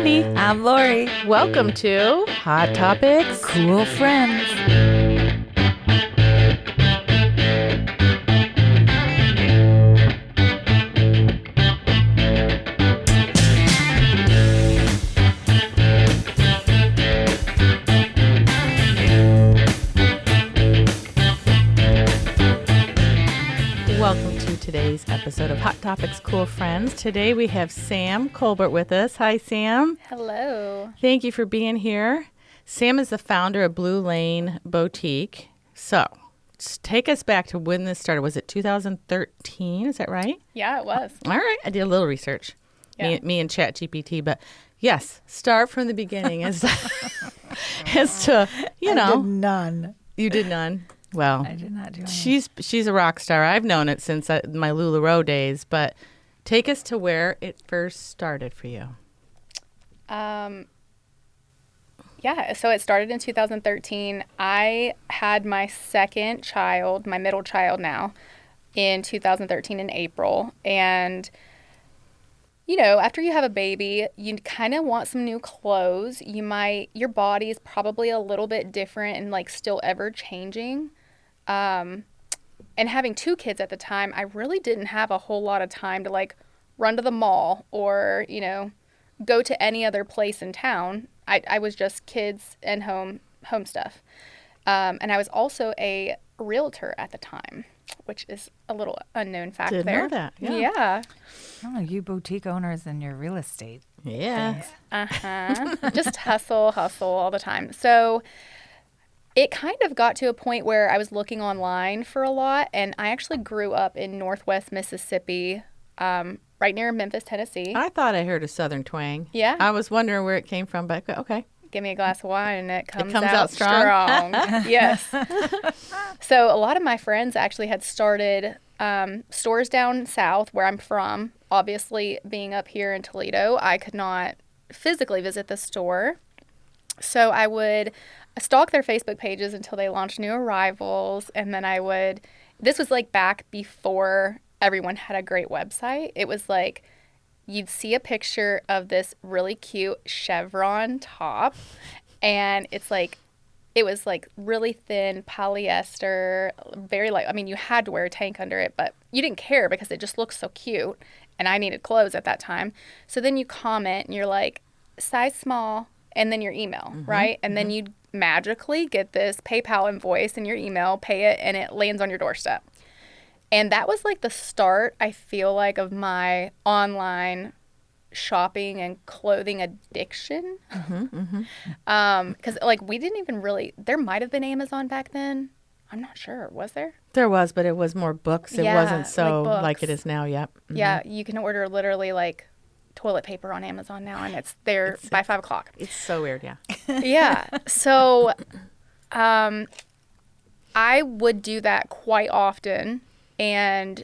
Brandy. I'm Lori. Welcome to Hot Topics. Cool friends. Welcome to today's episode of Hot Topics Cool Friends. Today we have Sam Colbert with us. Hi, Sam. Hello. Thank you for being here. Sam is the founder of Blue Layne Boutique. So, take us back to when this started. Was it 2013? Is that right? Yeah, it was. All right. I did a little research. Yeah. Me and ChatGPT, but yes, start from the beginning as to, you know. I did none. You did none. Well, I did not do any. she's a rock star. I've known it since my LuLaRoe days, but take us to where it first started for you. Yeah, so it started in 2013. I had my second child, my middle child now, in 2013 in April. And, you know, after you have a baby, you kind of want some new clothes. Your body is probably a little bit different and like still ever changing. And having two kids at the time, I really didn't have a whole lot of time to like run to the mall or, you know, go to any other place in town. I was just kids and home stuff. And I was also a realtor at the time, which is a little unknown fact Didn't there. know that. Yeah. Oh, you boutique owners and your real estate. Yeah. Uh-huh. Just hustle all the time. So it kind of got to a point where I was looking online for a lot, and I actually grew up in Northwest Mississippi, right near Memphis, Tennessee. I thought I heard a southern twang. Yeah. I was wondering where it came from, but okay. Give me a glass of wine and it comes out strong. Yes. So a lot of my friends actually had started stores down south where I'm from. Obviously, being up here in Toledo, I could not physically visit the store. So I would stalk their Facebook pages until they launched new arrivals. And then this was like back before everyone had a great website. It was like, you'd see a picture of this really cute chevron top, and it was like really thin polyester, very light. I mean, you had to wear a tank under it, but you didn't care because it just looked so cute, and I needed clothes at that time. So then you comment, and you're like, size small, and then your email, right? And then you'd magically get this PayPal invoice in your email, pay it, and it lands on your doorstep. And that was like the start, I feel like, of my online shopping and clothing addiction. Because like we didn't even really, there might have been Amazon back then. I'm not sure. Was there? There was, but it was more books. It Yeah, wasn't so like like books. it is now. Yep. Yeah, you can order literally like toilet paper on Amazon now, and it's there by 5 o'clock. It's so weird. Yeah. Yeah. So I would do that quite often. And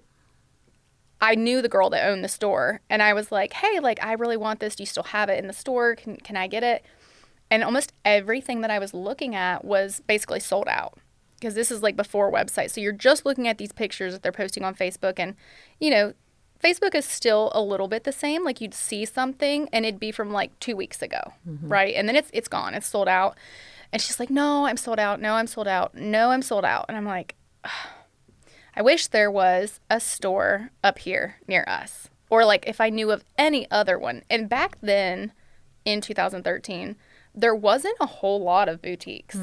I knew the girl that owned the store, and I was like, hey, like, I really want this. Do you still have it in the store? Can I get it? And almost everything that I was looking at was basically sold out, because this is like before websites. So you're just looking at these pictures that they're posting on Facebook, and, you know, Facebook is still a little bit the same. Like, you'd see something and it'd be from like 2 weeks ago, right? And then it's gone. It's sold out. And she's like, no, I'm sold out. No, I'm sold out. No, I'm sold out. And I'm like, I wish there was a store up here near us, or like if I knew of any other one. And back then in 2013, there wasn't a whole lot of boutiques.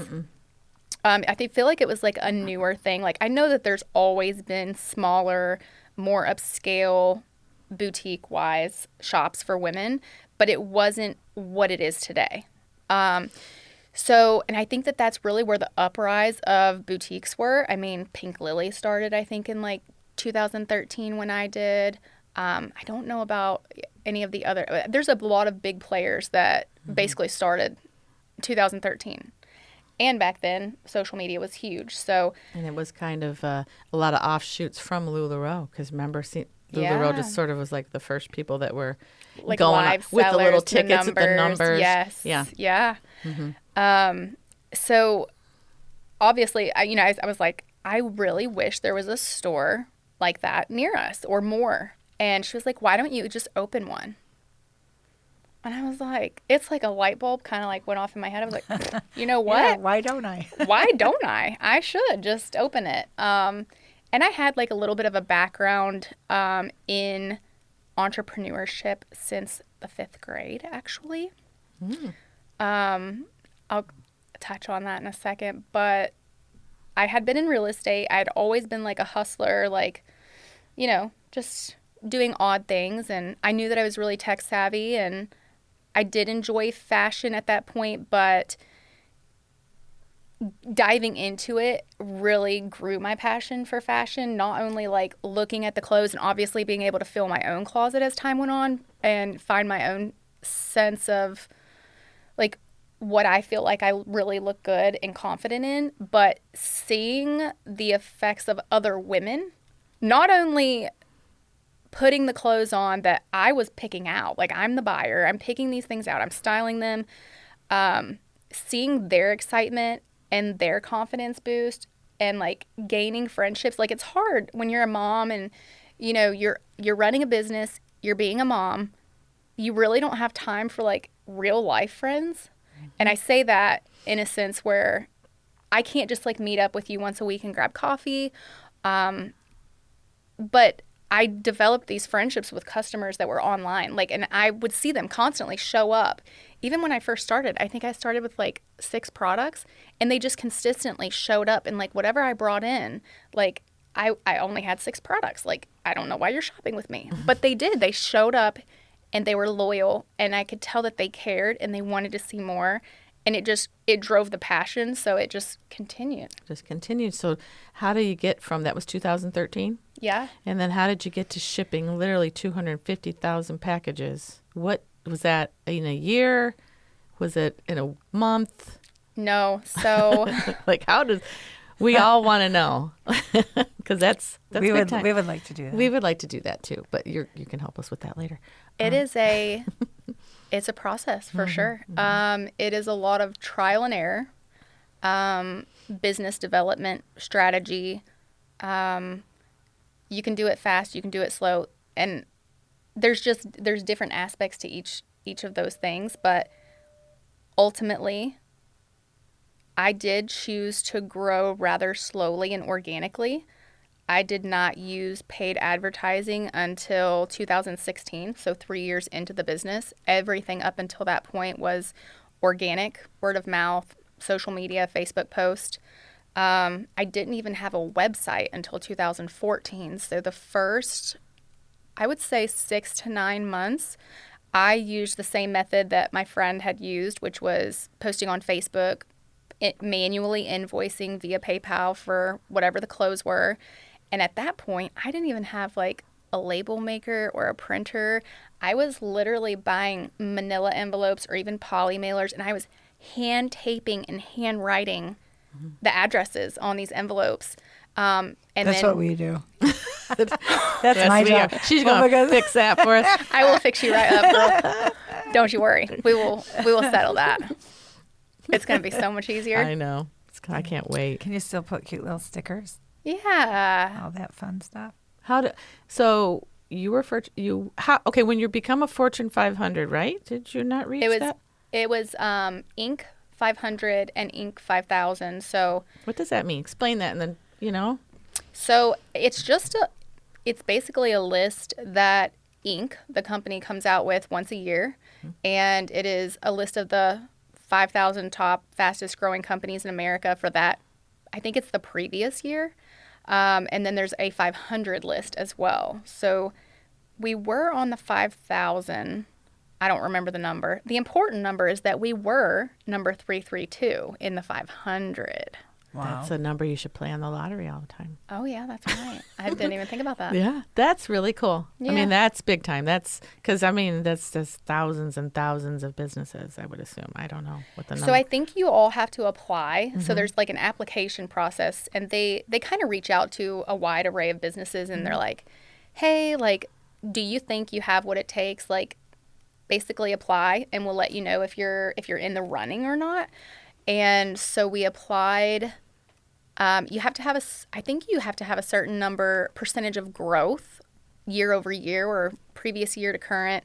I feel like it was like a newer thing. Like, I know that there's always been smaller, more upscale boutique-wise shops for women, but it wasn't what it is today. So, and I think that that's really where the uprise of boutiques were. I mean, Pink Lily started, I think, in like 2013 when I did. I don't know about any of the other. There's a lot of big players that basically started 2013. And back then, social media was huge. So, And it was kind of a lot of offshoots from LuLaRoe, because remember, LuLaRoe just sort of was like the first people that were like going live with the little sellers, tickets with the numbers. Yes. Yeah. Yeah. So obviously, I was like, I really wish there was a store like that near us or more. And she was like, why don't you just open one? And I was like, it's like a light bulb kind of like went off in my head. I was like, you know what? Yeah, why don't I? Why don't I? I should just open it. And I had like a little bit of a background in entrepreneurship since the 5th grade, actually. I'll touch on that in a second, but I had been in real estate. I'd always been like a hustler, like, you know, just doing odd things. And I knew that I was really tech savvy, and I did enjoy fashion at that point, but diving into it really grew my passion for fashion, not only like looking at the clothes and obviously being able to fill my own closet as time went on and find my own sense of like what I feel like I really look good and confident in, but seeing the effects of other women, not only putting the clothes on that I was picking out, like I'm the buyer, I'm picking these things out, I'm styling them, seeing their excitement and their confidence boost and like gaining friendships. Like it's hard when you're a mom and you know you're running a business, you're being a mom, you really don't have time for like real life friends. And I say that in a sense where I can't just like meet up with you once a week and grab coffee. But I developed these friendships with customers that were online, like, and I would see them constantly show up. Even when I first started, I think I started with like 6 products, and they just consistently showed up. And like whatever I brought in, like I only had 6 products. Like, I don't know why you're shopping with me, but they did. They showed up, and they were loyal, and I could tell that they cared and they wanted to see more. And it drove the passion, so it just continued. Just continued. So how do you get from, that was 2013? Yeah. And then how did you get to shipping literally 250,000 packages? What was that, in a year? Was it in a month? No. So Like, how does, we all want to know, because that's we big time. would like to do that. We would like to do that too, but you can help us with that later. it is it's a process for sure. It is a lot of trial and error, business development strategy. You can do it fast, you can do it slow, and there's different aspects to each of those things, but ultimately I did choose to grow rather slowly and organically. I did not use paid advertising until 2016, so 3 years into the business. Everything up until that point was organic, word of mouth, social media, Facebook post. I didn't even have a website until 2014. So the first, I would say 6 to 9 months, I used the same method that my friend had used, which was posting on Facebook, manually invoicing via PayPal for whatever the clothes were. And at that point, I didn't even have like a label maker or a printer. I was literally buying manila envelopes or even poly mailers, and I was hand taping and hand writing the addresses on these envelopes. And That's then what we do. That's Yes, my we job. are. She's Oh going my to God. fix that for us. I will fix you right up, girl. Don't you worry. We will settle that. It's going to be so much easier. I know. I can't wait. Can you still put cute little stickers? Yeah. All that fun stuff. So you were okay, when you become a Fortune 500, right? Did you not reach that? It was Inc. 500 and Inc. 5000. So What does that mean? Explain that, and then, So it's basically a list that Inc., the company, comes out with once a year. And it is a list of the 5,000 top fastest growing companies in America for that. I think it's the previous year. And then there's a 500 list as well. So we were on the 5,000. I don't remember the number. The important number is that we were number 332 in the 500. Wow. That's a number you should play on the lottery all the time. Oh, yeah, that's right. I didn't even think about that. Yeah, that's really cool. Yeah. I mean, that's big time. That's because, that's just thousands and thousands of businesses, I would assume. I don't know what the number. So I think you all have to apply. So there's like an application process, and they kind of reach out to a wide array of businesses, and they're like, hey, like, do you think you have what it takes? Like, basically apply, and we'll let you know if you're in the running or not. And so we applied. You have to have I think you have to have a certain percentage of growth year over year or previous year to current.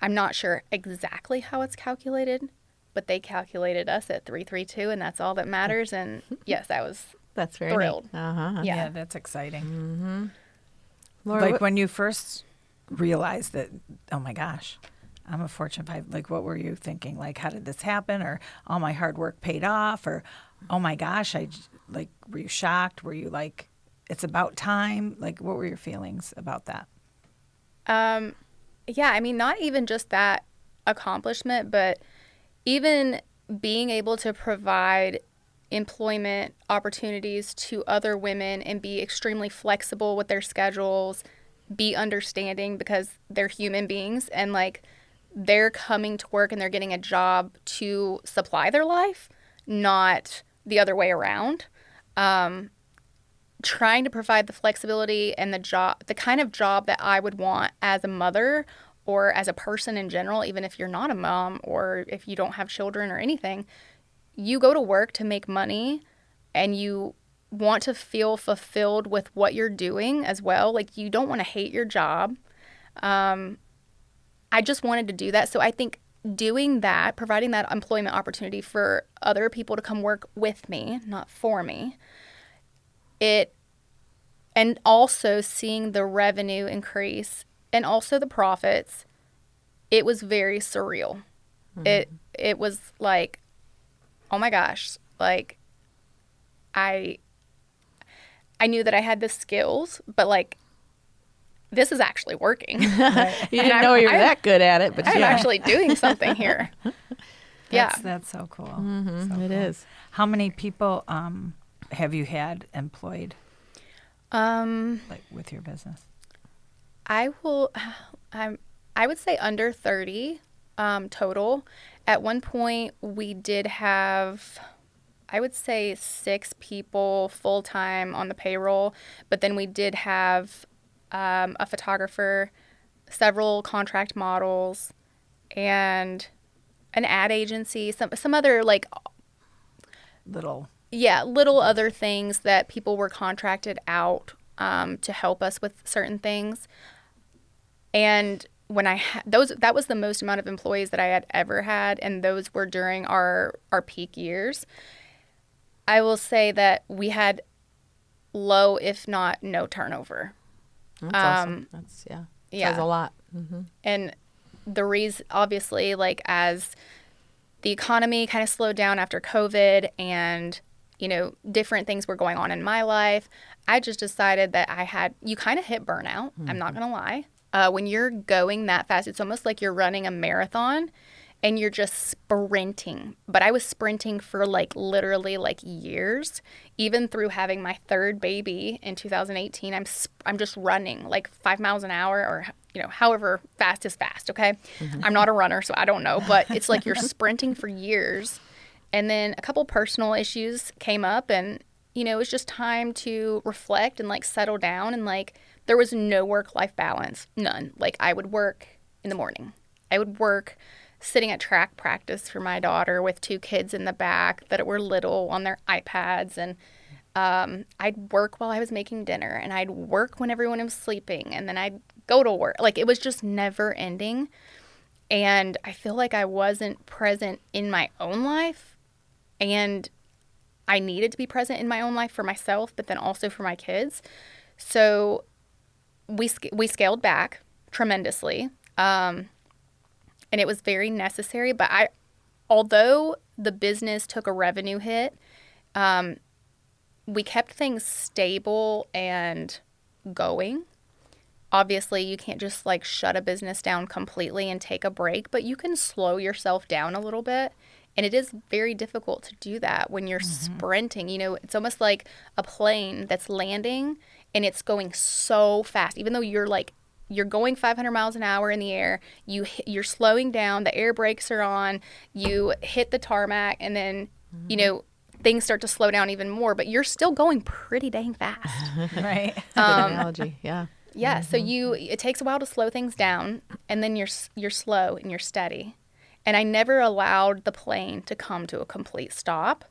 I'm not sure exactly how it's calculated, but they calculated us at 332, and that's all that matters. And yes, I was That's very thrilled. neat. Uh-huh. Yeah. That's exciting. Laura, Like what- when you first realized that, oh my gosh, I'm a Fortune 5, like what were you thinking? Like, how did this happen? Or all my hard work paid off? Or, oh my gosh, like, were you shocked? Were you like, it's about time? Like, what were your feelings about that? Yeah, I mean, not even just that accomplishment, but even being able to provide employment opportunities to other women and be extremely flexible with their schedules, be understanding because they're human beings and like they're coming to work and they're getting a job to supply their life, not the other way around. Trying to provide the flexibility and the kind of job that I would want as a mother or as a person in general, even if you're not a mom or if you don't have children or anything, you go to work to make money and you want to feel fulfilled with what you're doing as well. Like you don't want to hate your job. I just wanted to do that. So I think doing that, providing that employment opportunity for other people to come work with me, not for me, and also seeing the revenue increase and also the profits, it was very surreal. It was like, oh my gosh, like I knew that I had the skills, but like this is actually working. you didn't know you were that good at it, but I'm yeah, actually doing something here. Yeah. That's so cool. it is. How many people have you had employed, like with your business? I would say under 30 total. At one point, we did have, I would say 6 people full-time on the payroll, but then we did have a photographer, several contract models, and an ad agency, some other like Little. little other things that people were contracted out to help us with certain things. And when that was the most amount of employees that I had ever had, and those were during our peak years. I will say that we had low, if not no turnover. That's awesome. That's says a lot. And the reason, obviously, like as the economy kind of slowed down after COVID and, you know, different things were going on in my life, I just decided that you kind of hit burnout. I'm not going to lie. When you're going that fast, it's almost like you're running a marathon and you're just sprinting. But I was sprinting for like literally like years. Even through having my third baby in 2018, I'm just running like 5 miles an hour or, you know, however fast is fast, okay? I'm not a runner, so I don't know. But it's like you're sprinting for years. And then a couple personal issues came up and, you know, it was just time to reflect and like settle down. And like there was no work-life balance, none. Like I would work in the morning. I would work sitting at track practice for my daughter with 2 kids in the back that were little on their iPads. And I'd work while I was making dinner and I'd work when everyone was sleeping and then I'd go to work. Like it was just never ending. And I feel like I wasn't present in my own life, and I needed to be present in my own life for myself, but then also for my kids. So we scaled back tremendously. And it was very necessary. But although the business took a revenue hit, we kept things stable and going. Obviously, you can't just like shut a business down completely and take a break, but you can slow yourself down a little bit. And it is very difficult to do that when you're sprinting. You know, it's almost like a plane that's landing and it's going so fast. Even though you're going 500 miles an hour in the air, you're slowing down, the air brakes are on, you hit the tarmac, and then, you know, things start to slow down even more, but you're still going pretty dang fast. Right. Good analogy. Yeah. Yeah, so it takes a while to slow things down, and then you're slow and you're steady. And I never allowed the plane to come to a complete stop.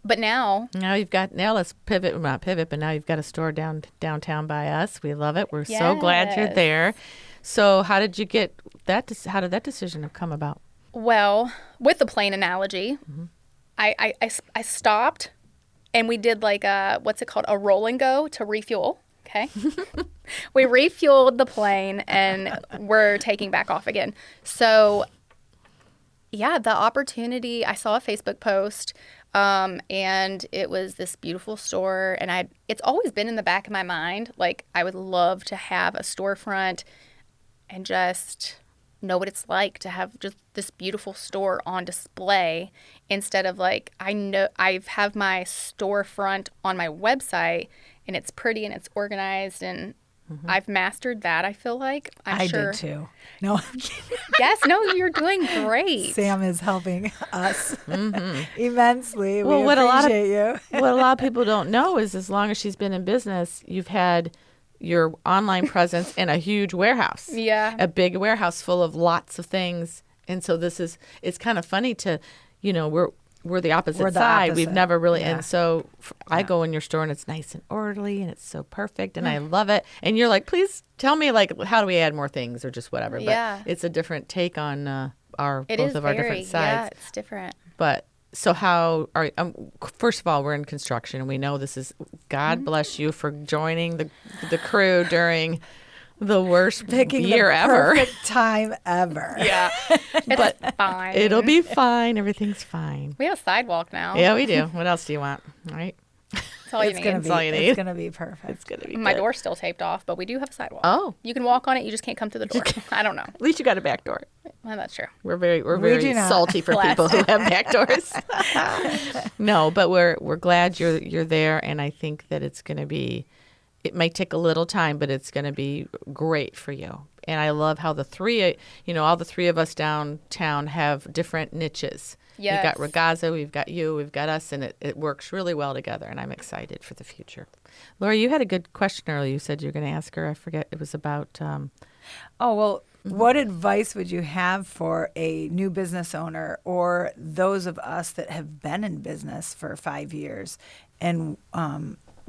But now let's pivot, not pivot, but now you've got a store downtown by us. We love it. We're so glad you're there. So how did you get how did that decision have come about? Well, with the plane analogy, I stopped and we did like what's it called? A roll and go to refuel. Okay. We refueled the plane and we're taking back off again. So yeah, the opportunity, I saw a Facebook post and it was this beautiful store, and it's always been in the back of my mind. Like, I would love to have a storefront and just know what it's like to have just this beautiful store on display, instead of like, I have my storefront on my website and it's pretty and it's organized, and I've mastered that. I feel like I did too. No, I'm kidding. Yes, no, you're doing great. Sam is helping us immensely. Well, we what a lot of appreciate you. what a lot of people don't know is, as long as she's been in business, you've had your online presence in a huge warehouse. Yeah. A big warehouse full of lots of things. And so it's kind of funny to, we're the opposite We're the side. We've opposite. never really, Yeah. and so I go in your store and it's nice and orderly and it's so perfect and I love it. And you're like, please tell me, like, how do we add more things or just whatever. But Yeah. it's a different take on It both is of our very, different yeah, sides. it's different. But so how are first of all, we're in construction, and we know this is, God bless you for joining the crew during the worst Picking year the ever. perfect time ever. Yeah, It's fine. it'll be fine. Everything's fine. We have a sidewalk now. Yeah, we do. What else do you want? All right. That's all you It's need. gonna That's all you need. It's gonna be perfect. It's gonna be My good. door's still taped off, but we do have a sidewalk. Oh. You can walk on it, you just can't come through the door. I don't know. At least you got a back door. Well, that's true. We're very do not. salty for people who have back doors. No, but we're glad you're there, and I think that it's going to be. It might take a little time, but it's going to be great for you. And I love how all the three of us downtown have different niches. Yes. We've got Ragazza, we've got you, we've got us, and it works really well together, and I'm excited for the future. Laura, you had a good question earlier. You said you were going to ask her. I forget. It was about... Oh, well, what advice would you have for a new business owner, or those of us that have been in business for 5 years and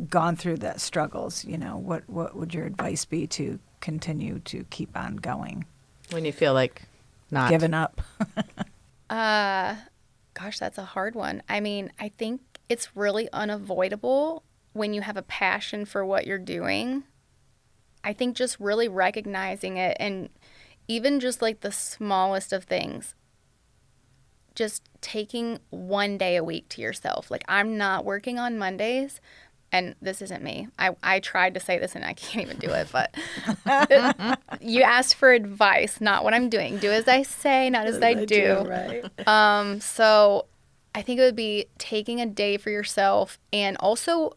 gone through the struggles? What would your advice be to continue to keep on going? when you feel like not... Giving up. Gosh, that's a hard one. I mean, I think it's really unavoidable when you have a passion for what you're doing. I think just really recognizing it, and even just like the smallest of things, just taking one day a week to yourself. Like, I'm not working on Mondays, and this isn't me. I tried to say this and I can't even do it, but you asked for advice, not what I'm doing. Do as I say, not as I do. Right. So I think it would be taking a day for yourself. And also,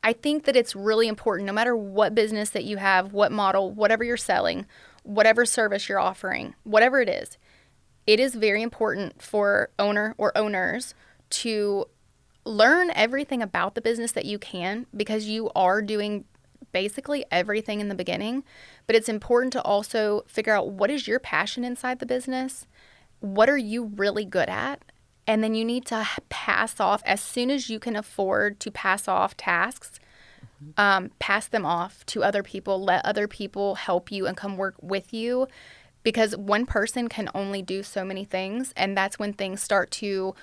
I think that it's really important, no matter what business that you have, what model, whatever you're selling, whatever service you're offering, whatever it is very important for owner or owners to learn everything about the business that you can, because you are doing basically everything in the beginning. But it's important to also figure out, what is your passion inside the business? What are you really good at? And then you need to pass off, as soon as you can afford to pass off tasks, pass them off to other people. Let other people help you and come work with you, because one person can only do so many things. And that's when things start to,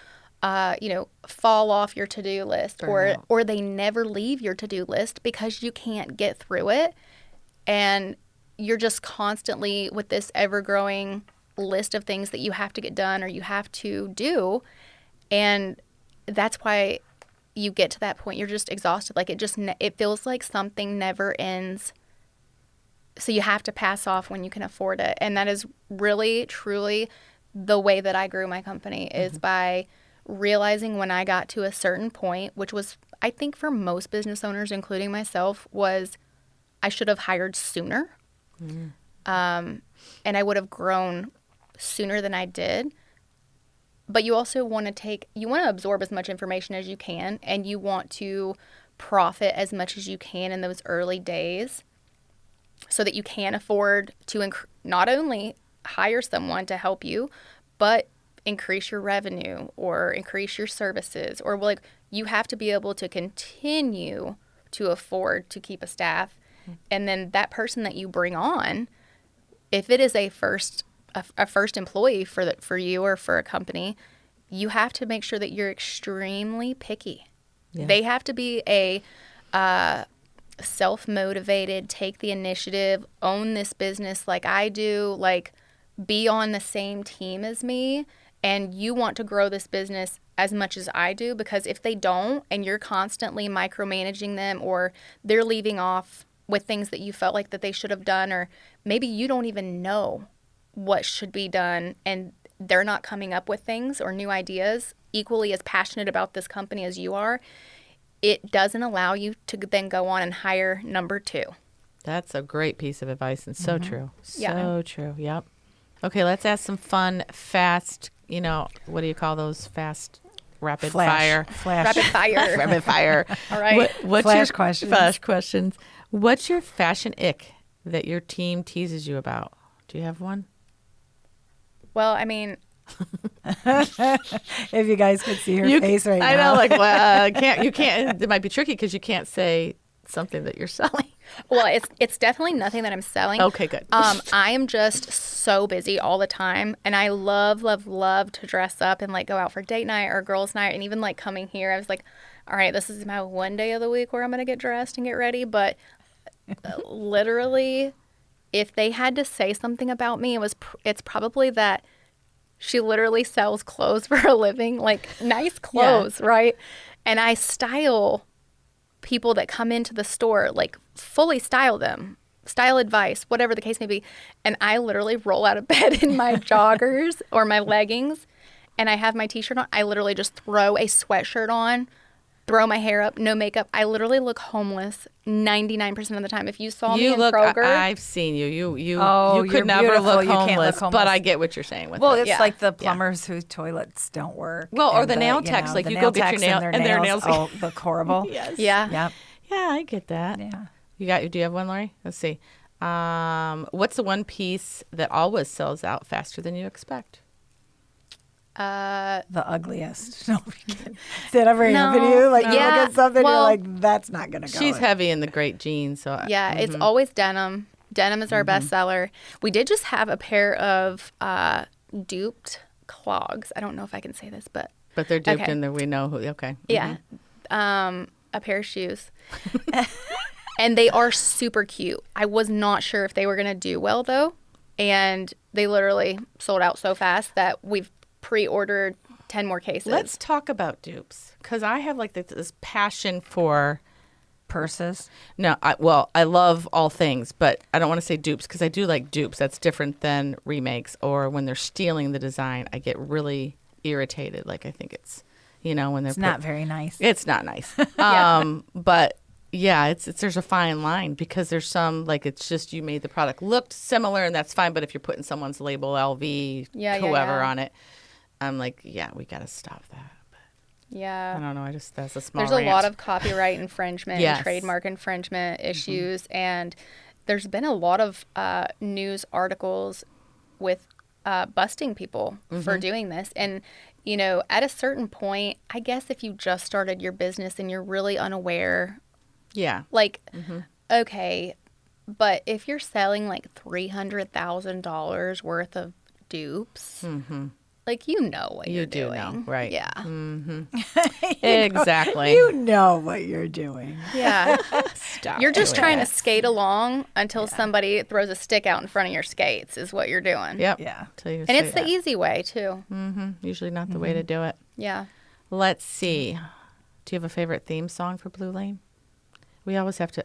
fall off your to-do list, or they never leave your to-do list because you can't get through it. And you're just constantly with this ever-growing list of things that you have to get done or you have to do. And that's why you get to that point. You're just exhausted. Like, it feels like something never ends. So you have to pass off when you can afford it. And that is really, truly the way that I grew my company, is by realizing when I got to a certain point, which was, I think for most business owners, including myself, was I should have hired sooner. And I would have grown sooner than I did. But you also want to absorb as much information as you can, and you want to profit as much as you can in those early days, so that you can afford to not only hire someone to help you, but increase your revenue or increase your services, or like, you have to be able to continue to afford to keep a staff. And then that person that you bring on, if it is a first a first employee for you or for a company, you have to make sure that you're extremely picky. Yeah. They have to be a self-motivated, take the initiative, own this business like I do, like be on the same team as me, and you want to grow this business as much as I do, because if they don't and you're constantly micromanaging them, or they're leaving off with things that you felt like that they should have done, or maybe you don't even know what should be done and they're not coming up with things or new ideas equally as passionate about this company as you are, it doesn't allow you to then go on and hire number two. That's a great piece of advice and so true. Yeah. So true. Yep. Okay, let's ask some fun, fast, what do you call those? Fast, rapid fire. Rapid fire. Rapid fire. All right. What's Flash your questions. Flash questions. What's your fashion ick that your team teases you about? Do you have one? Well, I mean, If you guys could see her face right now. I know, like, well, you can't. It might be tricky because you can't say something that you're selling. well, it's definitely nothing that I'm selling. Okay, good. I am just so busy all the time, and I love to dress up and like go out for date night or girls' night, and even like coming here, I was like, all right, this is my one day of the week where I'm gonna get dressed and get ready. But literally, if they had to say something about me, it's probably that she literally sells clothes for a living, like nice clothes, right? And I style people that come into the store, like fully style them, style advice, whatever the case may be. And I literally roll out of bed in my joggers or my leggings, and I have my t-shirt on. I literally just throw a sweatshirt on, throw my hair up, no makeup. I literally look homeless 99% of the time. If you saw me in Kroger. I've seen you. You you're could never beautiful. look You can't homeless, look but homeless. I get what you're saying with Well, it. it's Yeah. like the plumbers whose toilets don't work. Well, or and the nail techs, like the you nail go get your techs nail- and their nails- Oh, look horrible. Yes. Yeah. Yep. Yeah, I get that. Yeah. Do you have one, Lori? Let's see. What's the one piece that always sells out faster than you expect? The ugliest. No, did ever No, happen to you? Like you yeah, look at something, well, you're like, that's not gonna go. She's heavy in the great jeans, so Yeah, it's always denim. Denim is our best seller. We did just have a pair of duped clogs. I don't know if I can say this, but they're duped Okay. in there. We know who. Okay. yeah, a pair of shoes. And they are super cute. I was not sure if they were going to do well, though. And they literally sold out so fast that we've pre-ordered 10 more cases. Let's talk about dupes, because I have like this passion for. Purses. No, I love all things, but I don't want to say dupes because I do like dupes. That's different than remakes, or when they're stealing the design. I get really irritated. Like I think it's, when they're It's not very nice. It's not nice. But yeah, it's there's a fine line because there's some like it's just you made the product look similar and that's fine. But if you're putting someone's label LV, whoever on it, I'm like, yeah, we got to stop that. I Yeah. don't know. That's a small. There's a rant. lot of copyright infringement Yes. and trademark infringement issues. And there's been a lot of news articles with busting people for doing this. And, at a certain point, I guess if you just started your business and you're really unaware, Yeah. like, okay, but if you're selling like $300,000 worth of dupes, like, what You you're do doing. know, right. Yeah. Exactly. You know what you're doing. Yeah. Stop You're just doing trying that. to skate along until somebody throws a stick out in front of your skates is what you're doing. Yep. Yeah. Till you And say it's the that. easy way, too. Usually not the way to do it. Yeah. Let's see. Do you have a favorite theme song for Blue Layne? We always have to.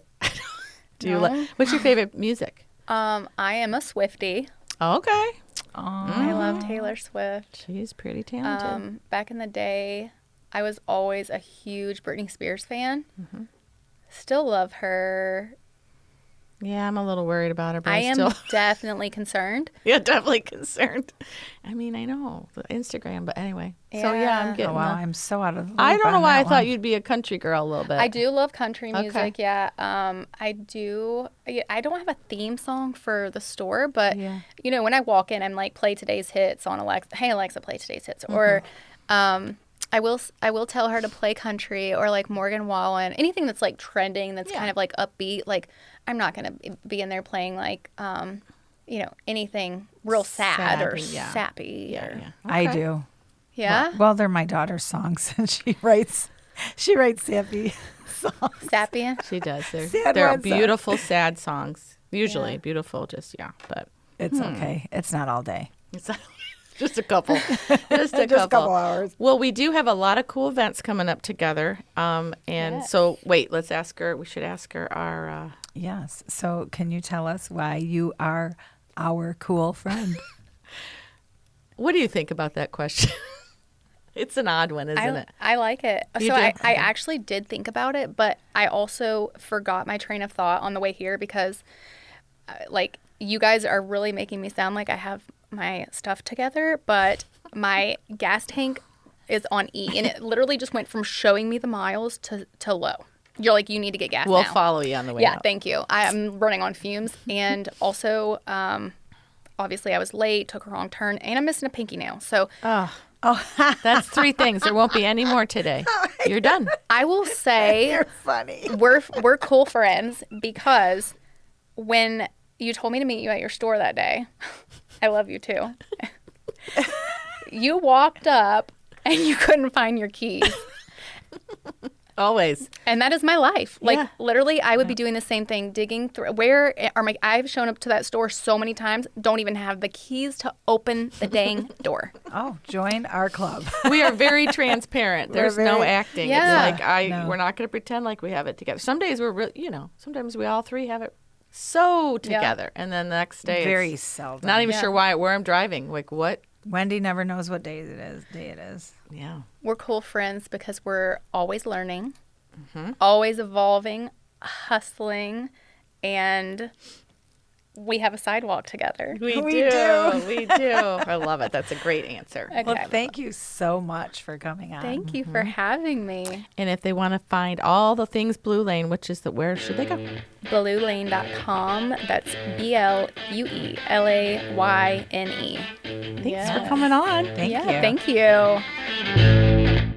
Do you? No. What's your favorite music? I am a Swiftie. Okay. I love Taylor Swift. She's pretty talented. Back in the day, I was always a huge Britney Spears fan. Still love her. Yeah, I'm a little worried about her, but I I am still. definitely concerned. Yeah, definitely concerned. I mean, I know the Instagram, but anyway. So yeah, I'm Yeah. getting. Oh, wow, the- I'm so out of the loop. I don't know on why I that thought one. you'd be a country girl a little bit. I do love country Okay. music, yeah. I do. I don't have a theme song for the store, but Yeah. when I walk in, I'm like, play today's hits on Alexa. Hey Alexa, play today's hits. Or I will tell her to play country or like Morgan Wallen, anything that's like trending, that's kind of like upbeat. Like I'm not gonna be in there playing like anything real sad or Sappy, yeah. sappy. Yeah, Or, yeah. I Okay. do. yeah? Well, they're my daughter's songs, and she writes sappy songs. Sappy. She does. Sad They're ones, beautiful, sad songs. Usually Yeah. beautiful, just, but It's okay. It's not all day. it's just a couple. Just a couple hours. Well, we do have a lot of cool events coming up together. And Yes. so, wait, let's ask her. We should ask her our. Yes. So, can you tell us why you are our cool friend? What do you think about that question? It's an odd one, isn't it? I like it. You So do? I actually did think about it, but I also forgot my train of thought on the way here because, you guys are really making me sound like I have my stuff together, but my gas tank is on E, and it literally just went from showing me the miles to low. You're like, you need to get gas We'll now. follow you on the way Yeah, out. thank you. I'm running on fumes, and also, obviously, I was late, took a wrong turn, and I'm missing a pinky nail. So That's 3 things. There won't be any more today. You're done. I will say You're funny. we're cool friends because when you told me to meet you at your store that day, I love you too. You walked up and you couldn't find your keys. Always. And that is my life. Like Yeah. literally, I would be doing the same thing, digging through. Where are my? I've shown up to that store so many times, don't even have the keys to open the dang door. Oh, join our club. We are very transparent. There's no very- acting. Yeah. It's like No. we're not going to pretend like we have it together. Some days we're really, sometimes we all 3 have it so together, and then the next day Very it's seldom. not even Yeah. sure where I'm driving. Like what? Wendy never knows what day it is. Yeah. We're cool friends because we're always learning, always evolving, hustling, and we have a sidewalk together. We We do. do. We do. I love it. That's a great answer. Okay. Well, thank you so much for coming on. Thank you for having me. And if they want to find all the things Blue Layne, where should they go? BlueLayne.com. That's BlueLayne. Thanks for coming on. Thank you. Thank you.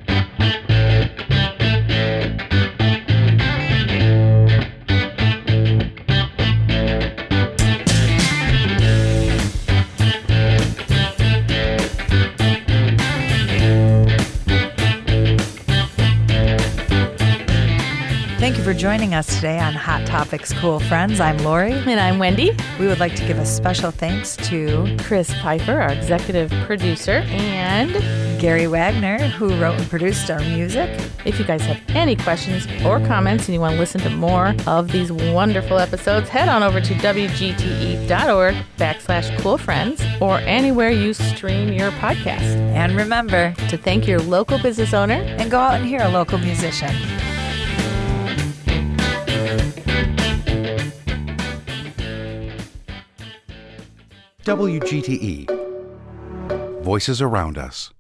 Thank you for joining us today on Hot Topics Cool Friends. I'm Lori. And I'm Wendy. We would like to give a special thanks to Chris Pfeiffer, our executive producer, and Gary Wagner, who wrote and produced our music. if you guys have any questions or comments and you want to listen to more of these wonderful episodes, head on over to wgte.org/coolfriends or anywhere you stream your podcast. And remember, To thank your local business owner. and go out and hear a local musician. WGTE. Voices around us.